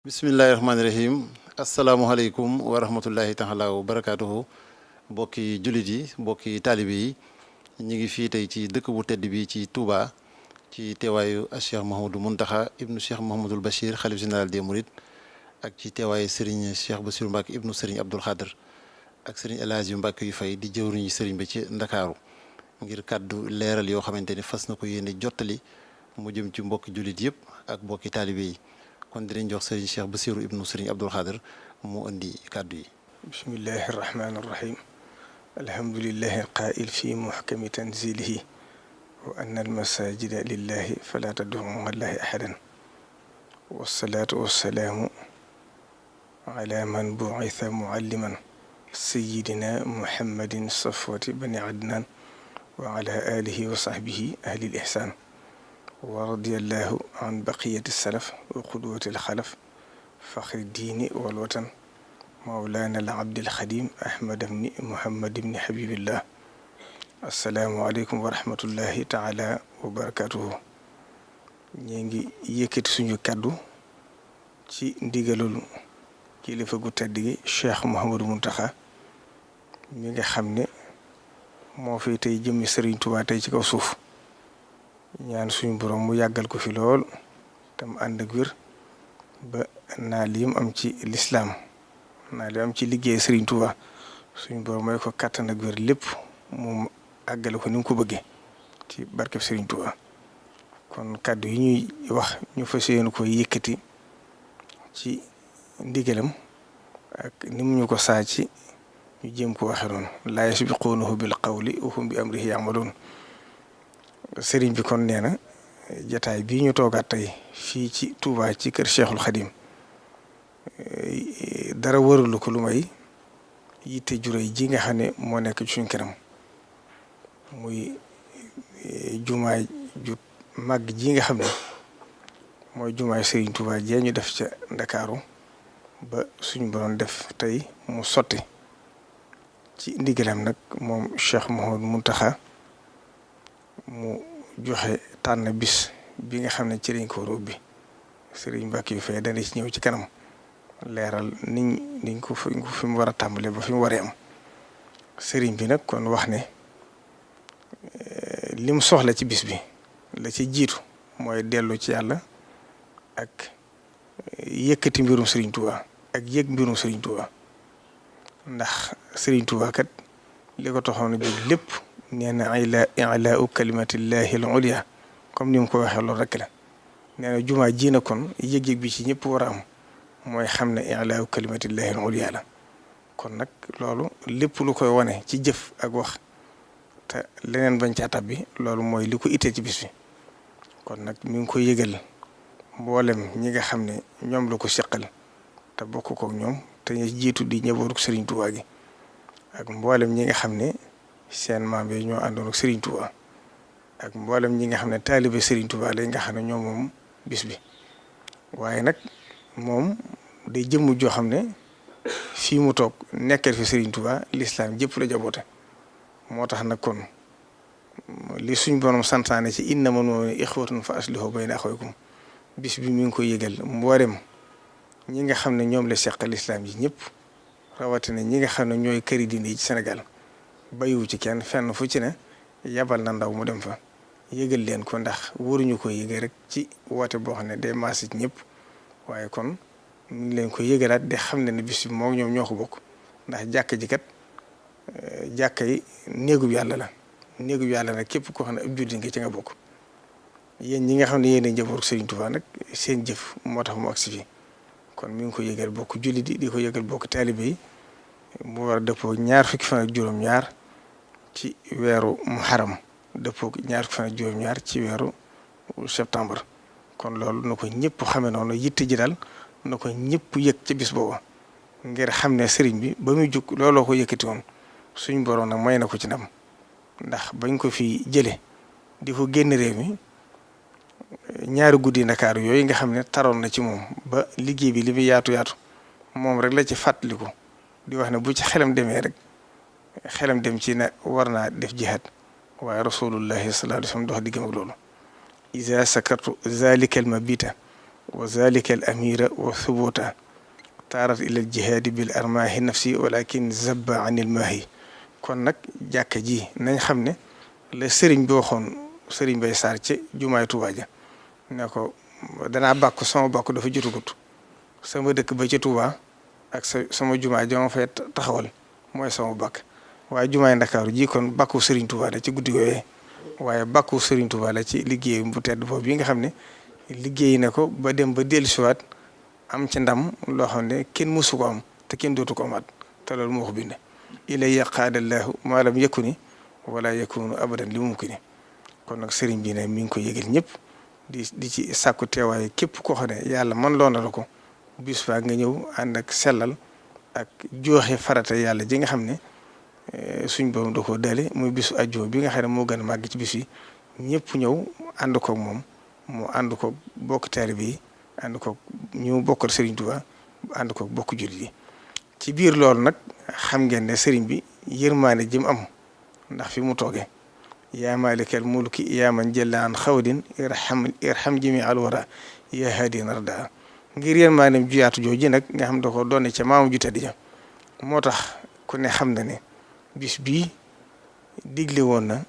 bismillahirrahmanirrahim. Assalamualaikum warahmatullahi taala wa barakatuhu. Bokki julit yi bokki taalibe yi ñi ngi fii tey ci dëkk bu tedd bi ci Touba ci teewaayu Cheikh Mouhamadou Mountakha ibnu Cheikh Mouhamadoul Bachir xalif général des Mourides ak ci teewaayu Serigne Cheikh Bassirou Mbacke ibnu Serigne Abdoul Khadr ak Serigne El Hadji Mbacke yu fay di jëwriñu Serigne ba ci Ndakaaru ngir kàddu leeral yoo xamante ni fas na ko yéene jottali mu jëm ci mbokki julit yëpp ak mbokki taalibe yi kon dinañ jox Serigne Cheikh Bassirou ibnu Serigne Abdoul Khadr mu indi kàddu yi. bismillahi irrahmani irrahim alhamdulillahi alqaa'il fi muhkami tanzilihi wa anna almasajida lillahi fala tad'u ma'a allahi ahadan wassalatu wassalaamu ala man bu'itha mualliman sayyidina muhammadin safwati bani adnan wa ala alihi wa sahbihi ahli al-ihsan wa radiyallahu an baqiyati salaf wa qudwati al-khalaf fakhri diini wal watan mawlana al-abd al-khadim ahmad ibn muhammad ibn habibillah. Assalaamu aleykum wa rahmatullahi taala wa barakatuhu. ñi ngi yëkkati suñu kàddu ci ndigalul kilifa gu tedd gi Cheikh Mouhamadou Mountakha mi nga xam ne moo fi tey jëmmi Serigne Touba tey ci kaw suuf ñaan suñu borom mu yàggal ko fi lool tam ànd ak wér ba naa lim am ci lislaam naa lim am ci liggéey Serigne Touba suñu borom may ko kàttan ak wér lépp mu àggale ko ni mu ko bëggee ci barkeb Serigne Touba. kon kàddu yi ñuy wax ñu fas yéene ko yëkkati ci ndigalam ak ni mu ñu ko saa ci ñu jéem ko waxee noonu laa yasbiquunahu bil qawli wa hum bi amrihi ya'maluun. sëriñ bi kon nee na jataay bii ñu toogaat tey fii ci Touba ci kër Cheikhul Khadim dara waralu ko lu may yitte juróoy ji nga xam ne moo nekk ci suñ kanam muy jumaay ju màgg ji nga xam ne mooy jumaay Serigne Touba jee ñu def ca Ndakaaru ba suñu borom def tey mu sotti ci ndigalam nag moom Cheikh Mouhamadou Mountakha mu joxe tànn bis bi nga xam ne ci lañ ko war a ubbi Serigne Mbacke yu fay dana ci ñëw ci kanam leeral niñ ko fi mu war a tàmbalee ba fi mu waree am. Serigne bi nag kon wax ne lim soxla ci bis bi la ci jiitu mooy dellu ci yàlla ak yëkkati mbirum Serigne Touba ak yëg mbirum Serigne Touba ndax Serigne Touba kat li ko taxoon a jóg lépp. nee na i'laa'u kalimatillahi al-ulya comme ni mu ko waxee loolu rek la nee na jumaa ji na kon yëg-yëg bi ci ñëpp war a am mooy xam ne i'laa'u kalimatillahi al-ulya la kon nag loolu lépp lu koy wane ci jëf ak wax te leneen bañ caa tabbi loolu mooy li ko ittee ci bis bi kon nag mi ngi koy yëgal mboolem ñi nga xam ne ñoom la ko seqal te bokk kook ñoom te ñu jiitu di ñëbooru Serigne Touba gi ak mboolem ñi nga xam ne. seen maam yi ñoo àndoon ak Serigne Touba ak mboolem ñi nga xam ne taalibe Serigne Touba lañ nga xam ne ñoom moom bis bi waaye nag moom day jëmm joo xam ne fii mu toog nekkal fi Serigne Touba l'islam jëpp la jaboote moo tax nag kon li suñ borom santaane ci innamal mu'minuuna ixwatun fa aslihu bayna axawaykum bis bi mi ngi koy yëgal mboolem ñi nga xam ne ñoom la seqal l'islam yi ñëpp rawatina ñi nga xam ne ñooy këri diine yi ci Sénégal. bayiwu ci kenn fenn fu ci ne yabal na ndaw mu dem fa yëgal leen ko ndax waruñu ko yëgal rek ci woote boo xam ne day maasi ci ñëpp waaye kon ñu ngi leen ko yëgalaat de xam ne bis bi moom ñoom ñoo ko bokk ndax jàkka ji kat jàkka yi néegub yàlla la néegub yàlla nag képp koo xam ne ab jullit nga ci nga bokk yéen ñi nga xam ne yéen a njaboot Serigne Touba nag seen jëf moo tax mu agsi fi kon mi ngi ko yëgal bokk jullit yi di ko yëgal bokk taalibe yi mu war a dëppoo ñaar fukki fan ak juróom-ñaar ci weeru muharram dëppoo ñaar fukki fan ak juróom-ñaar ci weeru septembre kon loolu na ko ñëpp xamee noonu yitte ji daal na ko ñëpp yëg ci bis booba ngir xam ne sëriñ bi ba muy jug looloo ko yëkkati woon suñ borom nag may na ko ci ndam ndax bañ ko fi jële di ko génn réew mi ñaari guddi Ndakaaru yooyu nga xam ne taroon na ci moom ba liggéey bi li muy yaatu moom rek la ci fàttaliku. di wax ne bu ci xelam demee rek xelam dem ci ne war naa def jihaad waaye rasulullahi sallallahu alayhi wa sallam dox diggam ak loolu iza sakartu zalika al mabita wa zalika al amira wa thubuta taarat ila al jihaadi bil armaahi nafsi walakin zabba an il maahi. kon nag jàkka ji nañ xam ne la sëriñ bi waxoon sëriñ Bay Saar ci jumaay Tuubaa ja ne ko danaa bàkk sama bàkk dafa jotugut sama dëkk ba ci Tuubaa ak sama jumaa ja ma fay taxawal mooy sama bàkk waaye jumaay Ndakaaru ji kon bàkku sëriñ Tuubaa la ci guddi yooyee waaye bàkku sëriñ Tuubaa la ci liggéey bu tedd boobu yi nga xam ne liggéey na ko ba dem ba dellusiwaat am ci ndam loo xam ne kenn mësu ko am te kenn dootu ko amaat te loolu moo ko bind ilay qaadallahu maa lam yakuni wala yakunu abadan li mumkini. kon nag sëriñ bi ne mi ngi ko yëgal ñëpp di ci sàkku teewaay képp koo xam ne yàlla man loo na la ko bis fa nga ñëw ànd ak sellal ak jooxe farata yàlla ji nga xam ne suñ borom da koo dale muy bisu àjjuma bi nga xam ne moo gën a màgg ci bis yi ñëpp ñëw ànd koog moom mu ànd ko bokk taalibe yi ànd ko ñu bokkal Serigne Touba ànd ko bokk jullit yi ci biir loolu nag xam ngeen ne Serigne bi yërmaane jëm am ndax fi mu toogee yaa maalikal mulki yaa man jalla an xawdin irham jami al wara yaa haadin arda ngir yërmaaneem juyaatu jooju nag nga xam da ko doone ca maamu ju tedd ja moo tax ku ne xam na ne bis bii digle woon na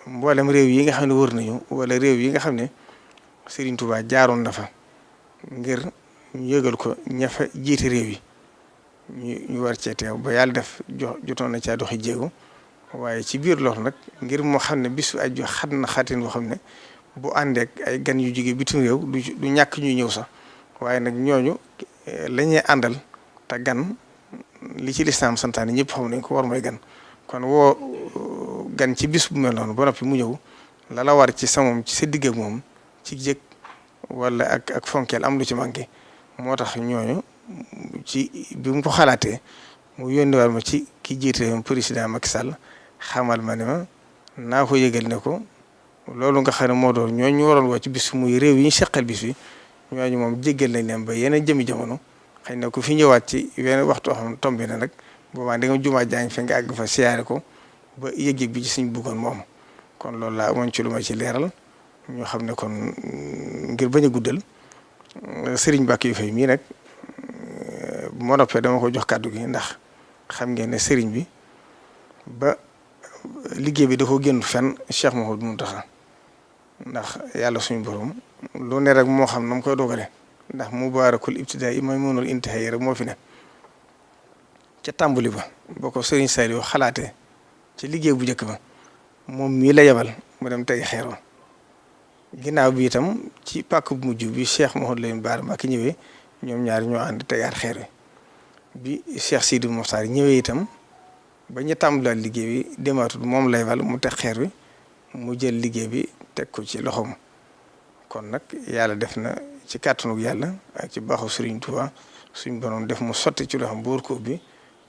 mboolem réew yi nga xam ne wër nañu wala réew yi nga xam ne Serigne Touba jaaroon na fa ngir ñu yëgal ko ña fa jiite réew yi ñu war cee teew ba yàlla def jotoon na caa doxi jéego waaye ci biir loolu nag ngir moo xam ne bisu aju xat na xatin boo xam ne bu àndeek ay gan yu jóge bitim réew du ñàkk ñuy ñëw sax waaye nag ñooñu la ñuy àndal te gan li ci lislaam santaane ñëpp xam nañ ko war mooy gan kon woo gan ci bis bu mel noonu ba noppi mu ñëw la la war ci sa moom ci sa digg ak moom ci jëkk wala ak fonkeel am lu ci manqué moo tax ñooñu ci bi mu ko xalaatee mu yónni war ma ci ki jiite président Macky Sall xamal ma ne ma naa ko yëgal ne ko loolu nga xam ne moo doon ñooñu ñu waroon woo ci bis muy réew yi ñu seqal bis bi ñooñu moom jéggal nañ leen ba yeneen jëmi jamono xëy na ku fi ñëwaat ci wenn waxtu xam tombé na nag boobaa da nga jumaa jaañ fe nga àgg fa siyaare ko ba yëg-yëg bi ci suñ bëggoon moom kon loolu laa amoon ci lu ma ci leeral ñoo xam ne kon ngir bañ a guddal Serigne Mbacké Faye mii nag moo noppee dama ko jox kàddu gi ndax xam ngeen ne Serigne bi ba liggéey bi da ko génn fenn Cheikh Mouhamadou Mountakha ndax yàlla suñu borom lu ne rek moo xam na mu koy dogale ndax mubaarakul ibtidaa yi mooy mënul intihaa rek moo fi ne ca tàmbali ba boo ko Serigne Saliou xalaatee ci liggéey bu njëkk ba moom mii la yebal mu dem tey xeeroo ginnaaw bi itam ci pàkk bu mujj bi Cheikh Mouhamadou Lamine Bara Mbacké ñëwee ñoom ñaar ñoo ànd tegaat xeer wi bi Cheikh Sidi Mokhtar ñëwee itam ba ñu tàmbalaat liggéey bi demaatul moom lay wal mu teg xeer wi mu jël liggéey bi teg ko ci loxoom kon nag yàlla def na ci kàttanu yàlla ak ci baaxu Serigne Touba suñ borom def mu sotti ci loxoom boor ko bi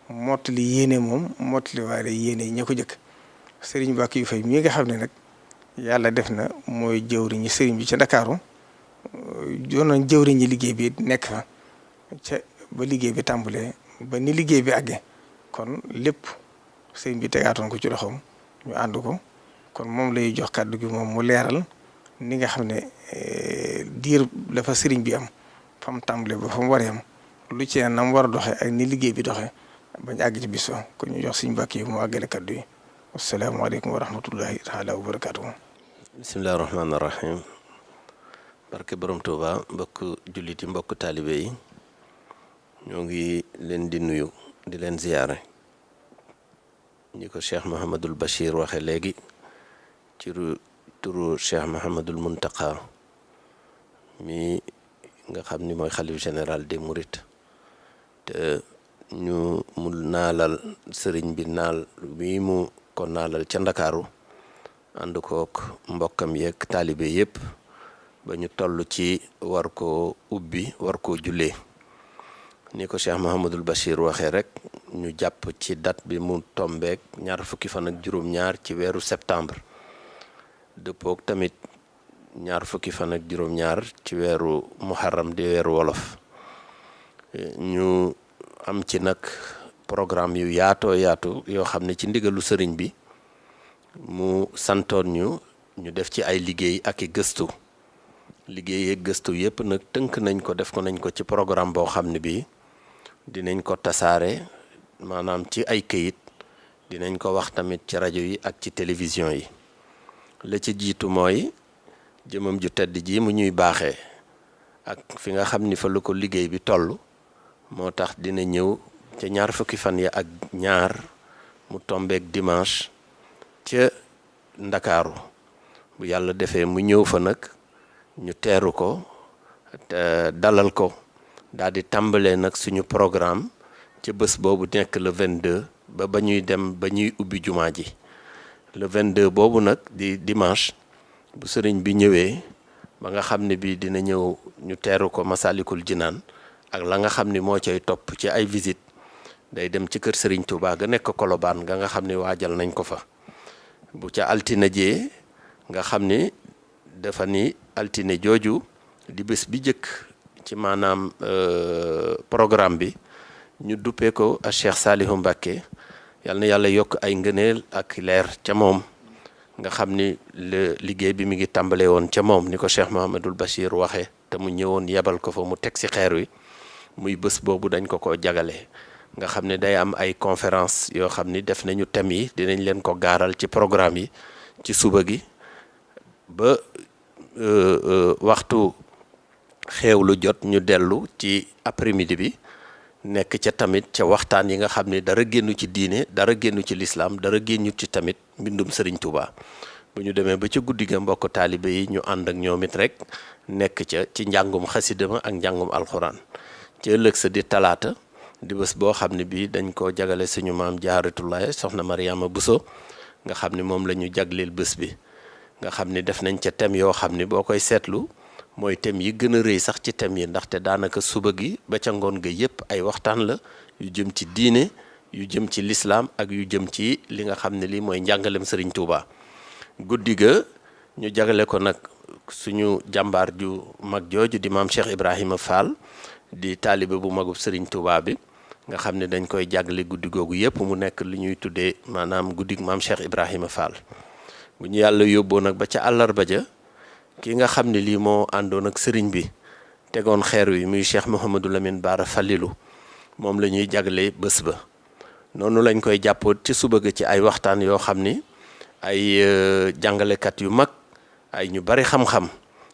mottali yéene moom mottali waale yéene ña ko jëkk Serigne Mbacké Faye mii nga xam ne nag yàlla def na mooy jëwriñu Serigne bi ca Ndakaaru doonoon jëwriñu liggéey bi nekk fa ca ba liggéey bi tàmbalee ba ni liggéey bi àggee kon lépp Serigne bi tegaatoon ko ci loxoom ñu ànd ko kon moom lay jox kàddu gi moom mu leeral ni nga xam ne diir la fa Serigne bi am fa mu tàmbalee ba fa mu waree am lu ci na mu war a doxee ak ni liggéey bi doxee bañ àgg ci bis ba kon ñu jox Serigne Mbacké yi mu àggale kàddu yi. asalaamaaleykum wa rahmatullahi taala wa barakaatu. bisimilah rahmaani rahim. barke borom Touba mbokk jullit yi mbokk taalibe yi ñoo ngi leen di nuyu di leen ziyaare ñi ko Cheikh Mouhamadul Bachir waxe léegi ci turu Cheikh Mouhamadul Mountakha mi nga xam ni mooy xalif général des Mourides te ñu mu naalal sëriñ bi naal wi mu ko naalal ca Ndakaaru ànd kook mbokkam yeeg taalibe yépp ba ñu toll ci war ko ubbi war koo jullee ni ko Cheikh Mouhamadul Bachir waxee rek ñu jàpp ci date bi mu tombeek 20 fan ak juróom-ñaar ci weeru septembre dëppook tamit 20 fan ak juróom-ñaar ci weeru muharram di weeru wolof ñu am ci nag programme yu yaatoo yaatu yoo xam ne ci ndigalu sëriñ bi mu santoon ñu def ci ay liggéey ak i gëstu liggéey ak gëstu yépp nag tënk nañ ko def ko nañ ko ci programme boo xam ne bii dinañ ko tasaare maanaam ci ay këyit dinañ ko wax tamit ci rajo yi ak ci télévision yi. la ci jiitu mooy jëmam ju tedd ji mu ñuy baaxee ak fi nga xam ni fa lu ko liggéey bi toll moo tax dina ñëw ca ñaar fukki fan ya ak ñaar mu tombeek dimanche ca Ndakaaru bu yàlla defee mu ñëw fa nag ñu teeru ko dalal ko daal di tàmbalee nag suñu programme ca bés boobu nekk le 22 ba ñuy dem ba ñuy ubbi jumaa ji le 22 boobu nag di dimanche bu sëriñ bi ñëwee ba nga xam ne bii dina ñëw ñu teeru ko Masalikul Jinaan ak la nga xam ni moo cay topp ci ay visite day dem ci kër sëriñ Touba ga nekk Kolobaan nga xam ni waajal nañ ko fa bu ca altine jee nga xam ni dafa ni altine jooju di bés bi jëkk ci maanaam programme bi ñu duppee ko a Cheikh Salihu Mbacké yal na yàlla yokk ay ngëneel ak leer ca moom nga xam ni liggéey bi mi ngi tàmbale woon ca moom ni ko Cheikh Mouhamadul Bachir waxe te mu ñëwoon yebal ko fa mu teg ci xeer wi muy bés boobu dañ ko jagale nga xam ne day am ay conférence yoo xam ni def nañu thèmes yi dinañ leen ko gaaral ci programme yi ci suba gi ba waxtu xeewlu jot ñu dellu ci après-midi bi nekk ca tamit ca waxtaan yi nga xam ne dara génnu ci diine dara génnu ci lislaam dara génnu ci tamit mbindum Serigne Touba bu ñu demee ba ca guddi ga mbokk taalibe yi ñu ànd ak ñoom it rek nekk ca ci njàngum xasida ma ak njàngum alxuraan ci ëllëg sa di talaata di bés boo xam ne bii dañ koo jagale suñu maam Jaaratullaay soxna Mariama Bousso nga xam ne moom la ñu jagleel bés bi nga xam ne def nañ ca thème yoo xam ne boo koy seetlu mooy thème yi gën a rëy sax ci thème yi ndaxte daanaka suba gi ba ca ngoon ga yépp ay waxtaan la yu jëm ci diine yu jëm ci lislaam ak yu jëm ci li nga xam ne lii mooy njàngalem Serigne Touba guddi ga ñu jagale ko nag suñu jàmbaar ju mag jooju di maam Cheikh Ibrahima Fall di taalibe bu magub Serigne Touba bi nga xam ne dañ koy jagle guddi googu yépp mu nekk li ñuy tuddee maanaam guddig maam Cheikh Ibrahima Fall bu ñu yàlla yóbboo nag ba ca àllarba ja ki nga xam ne lii moo àndoon ak sëriñ bi tegoon xeer wi muy Cheikh Mouhamadou Lamine Bara Fallilu moom la ñuy jagle bés ba noonu lañ koy jàppoot ci suba ga ci ay waxtaan yoo xam ni ay jàngalekat yu mag ay ñu bari xam-xam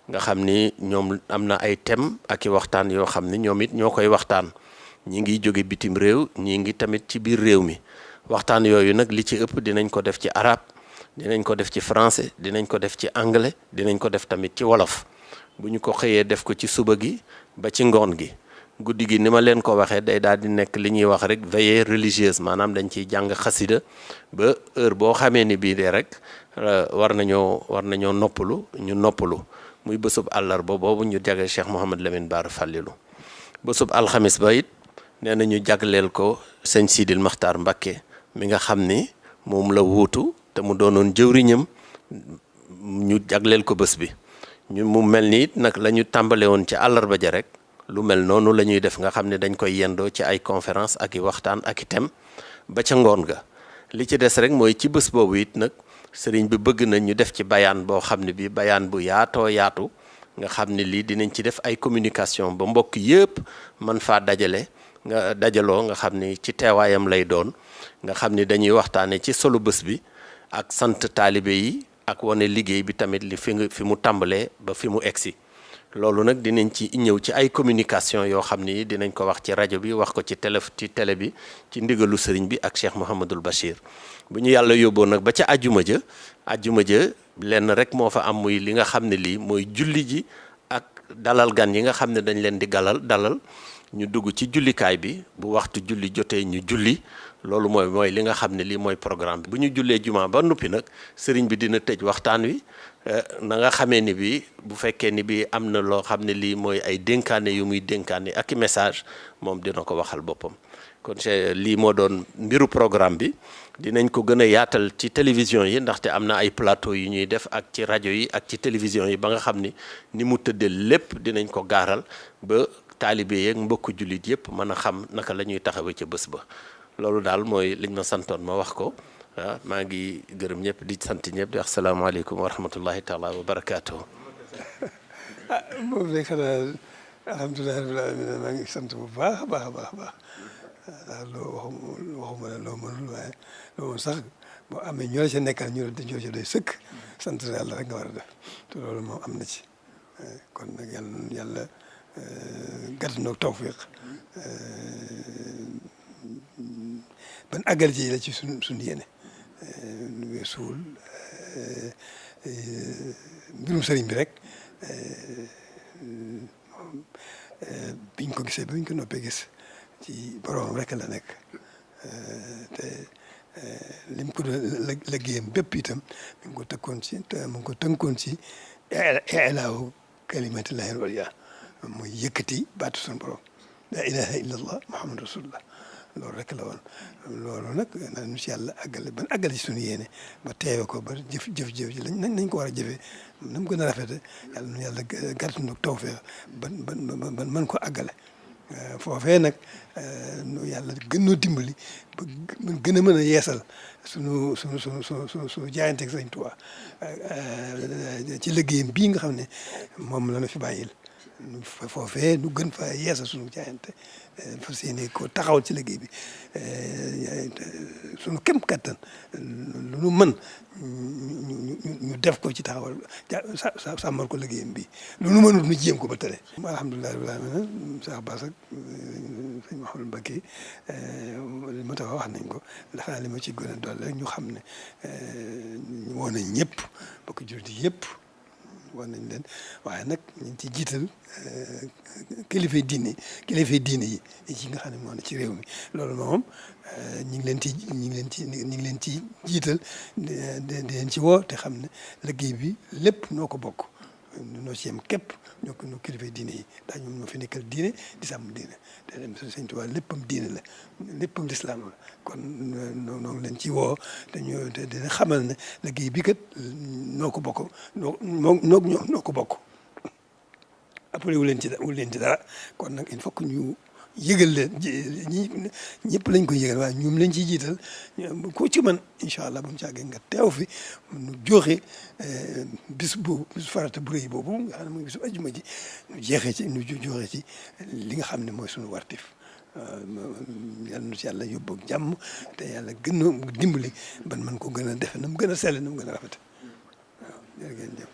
nga xam ni ñoom am na ay thème ak i waxtaan yoo xam ni ñoom it ñoo koy waxtaan ñi ngi jóge bitim réew ñi ngi tamit ci biir réew mi waxtaan yooyu nag li ci ëpp dinañ ko def ci arab dinañ ko def ci français dinañ ko def ci anglais dinañ ko def tamit ci wolof bu ñu ko xëyee def ko ci suba gi ba ci ngoon gi guddi gi ni ma leen ko waxee day daal di nekk li ñuy wax rek veillée religieuse maanaam dañ ciy jàng xasida ba heure boo xamee ni bii de rek war nañoo noppalu ñu noppalu muy bésub àllarba boobu ñu jage Cheikh Mouhamad Lamine Bara Fallilu bésub alxamis ba it nee na ñu jagleel ko sëñ Sidil Maxtaar Mbacké mi nga xam ni moom la wuutu te mu doonoon jëwriñam ñu jagleel ko bés bi ñu mu mel ni it nag la ñu tàmbale woon ci àllarba ja rek lu mel noonu la ñuy def nga xam ne dañ koy yendoo ci ay conférence ak i waxtaan ak i thème ba ca ngoon ga li ci des rek mooy ci bés boobu it nag sëriñ bi bëgg na ñu def ci bayaan boo xam ne bi bayaan bu yaatoo yaatu nga xam ne lii dinañ ci def ay communication ba mbokk yëpp man faa dajaloo nga xam ni ci teewaayam lay doon nga xam ni dañuy waxtaane ci solo bés bi ak sant taalibe yi ak wane liggéey bi tamit li fi mu tàmbalee ba fi mu egsi loolu nag dinañ ci ñëw ci ay communication yoo xam ni dinañ ko wax ci rajo bi wax ko ci télé bi ci ndigalu sëriñ bi ak Cheikh Mouhamadul Bachir bu ñu yàlla yóbboo nag ba ca ajjuma ja lenn rek moo fa am muy li nga xam ne lii mooy julli ji ak dalal gan yi nga xam ne dañ leen di dalal ñu dugg ci jullikaay bi bu waxtu julli jotee ñu julli loolu mooy li nga xam ne lii mooy programme bi bu ñu jullee juma ba noppi nag sëriñ bi dina tëj waxtaan wi na nga xamee ni bi bu fekkee ni bi am na loo xam ne lii mooy ay dénkaane yu muy dénkaane ak i message moom dina ko waxal boppam kon lii moo doon mbiru programme bi dinañ ko gën a yaatal ci télévision yi ndaxte am na ay plateau yu ñuy def ak ci rajo yi ak ci télévision yi ba nga xam ni mu tëddee lépp dinañ ko gaaral ba taalibe yeeg mbokku jullit yëpp mën a xam naka la ñuy taxawee ca bés ba loolu daal mooy liñ ma santoon ma wax ko maa ngi gërëm ñëpp di sant ñëpp di wax salaamaaleykum wa rahmatullahi taala wa barakaatuhu moom rek xanaa alhamdulilah rabbil alamin maa ngi sant bu baax a baax a baax a baax ndax loo waxuma la loo mënul waaye loolu sax boo amee ñoo la ca nekkal ñu la ñoo ca doy sëkk sant yàlla rek nga war a def te loolu moom am na ci kon nag yàlla gàtt noog tawfiq ban àggal ji la ci suñu yéene weesuwul mbirum sëriñ bi rek biñ ko gisee biñ ko noppee gis ci boroomam rek la nekk te lim ko doon liggéeyam bépp itam mi ngi ko tënkoon ci mu ngi ko tënkoon ci ilaahu kalimatillahi al-ulya mooy yëkkati baatu suñu borom la ilaha illa allah muhammadu rasulullah loolu rek la woon loolu nag nañu si yàlla àggale ban àggale ci suñu yéene ba teewe ko ba jëf ji nañ ko war a jëfee na mu gën a rafete yàlla nu yàlla gàtt nu tawfeex ban mën ko àggale foofee nag nu yàlla gën noo dimbali ba gën a mën a yeesal suñu jaayanteeg Sëriñ Tuubaa ci liggéeyam bii nga xam ne moom la nu fi bàyyil foofee nu gën fa yeesal suñu jaayante fas yéene ko taxawal ci liggéey bi suñu kem kattan lu nu mën ñu def ko ci taxawal sàmmal ko liggéeyam bi lu nu mënul nu jéem ko ba tëre alhamdulilah rabbil alamin sax Bass ak sëñ Mouhamadou Mbacké ma tax wax nañ ko ndax li ma ci gën a dolli ñu xam ne woo nañ ñëpp bokk jullit yëpp wan nañ leen waaye nag ñu ngi ci jiital kilifay diine yi ci nga xam ne moo ne ci réew mi loolu moom ñu ngi leen ci jiital di leen ci woo te xam ne liggéey bi lépp noo ko bokk noo ci yem képp ñoo kilifay diine yi ndax ñoom ñoo fi nekkal diine di sàmm diine te dem Sëñ Tuubaa léppam diine la léppam lislaam la kon noo ngi leen ci woo te dina xamal ne liggéey bi kat noo ko bokk noo ko bokk après wu leen ci dara kon nag il faut que ñu yëgal leen ñëpp lañ koy yëgal waaye ñoom lañ ciy jiital ko ci man incha allah bu ñu càggee nga teew fi nu joxe bis farata bu rëy boobu nga xam ne mooy bisu ajuma ji nu joxe ci li nga xam ne mooy suñu wartif yàlla nu ci yàlla yóbbu ak jàmm te yàlla gën a dimbali ban man ko gën a defe na mu gën a sell na mu gën a rafet waaw jërë ngeen jëf